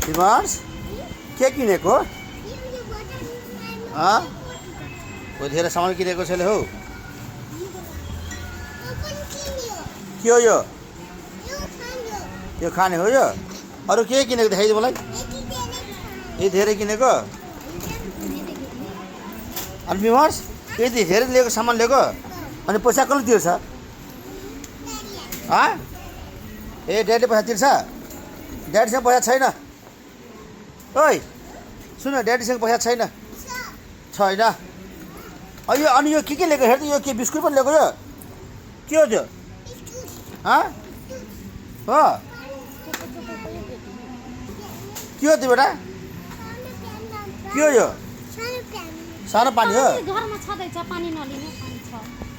विमर्श के किनेको धेरै सामान किनेको छैले हौ के हो यो खाने हो यो अरू के किनेको देखाइदियो मलाई यी धेरै किनेको अनि विमर्श यति धेरै लिएको सामान लिएको अनि पैसा कसले तिर्छ ए ड्याडीले पैसा तिर्छ ड्याडीसँग पैसा छैन ओइ सुन ड्याडीसँग पैसा छैन यो अनि यो के लिएको हेर्नु यो के बिस्कुट पनि लिएको यो के हो त्यो हो के हो त्यो बेटा के हो यो सानो पानी हो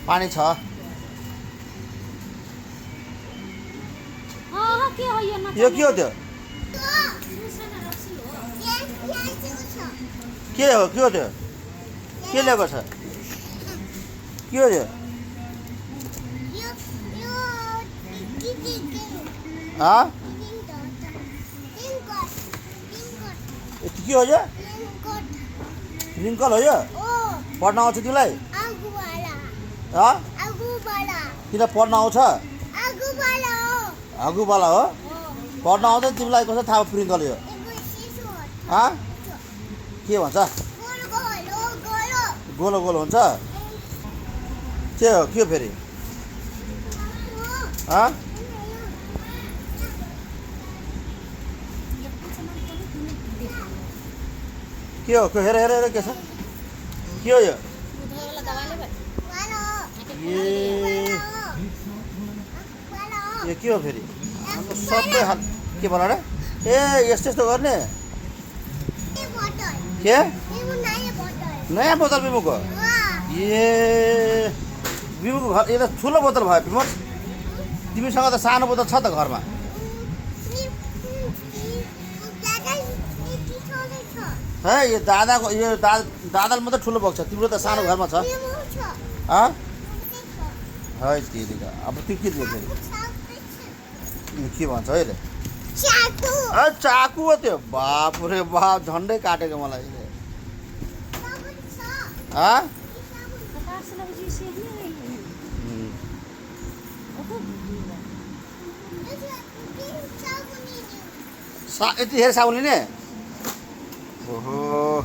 पानी छ यो के हो त्यो के हो त्यो के ल्याएको छ के हो त्यो के हो यो रिङ्कल हो यो पढ्न आउँछ तिमीलाई किन पढ्न आउँछ आगुवाला हो पढ्न आउँछ तिमीलाई कसो थाहा प्रिङ्कल यो के भन्छ गोलो गोलो हुन्छ के हो फेरि के हो हेर के छ के हो यो के हो फेरि सबै हात के भन र ए यस्तो गर्ने के नयाँ बोतल विमुको विमुको घर यो त ठुलो बोतल भयो विमर्श तिमीसँग त सानो बोतल छ त घरमा है यो दादाको यो दादाले मात्रै ठुलो बोक्छ तिम्रो त सानो घरमा छ है त्यही अब त्यो के दियो फेरि के भन्छ है चाकु हो त्यो बाप रे बाप झन्डै काटेको मलाई यति धेरै साबुन लिने ओहो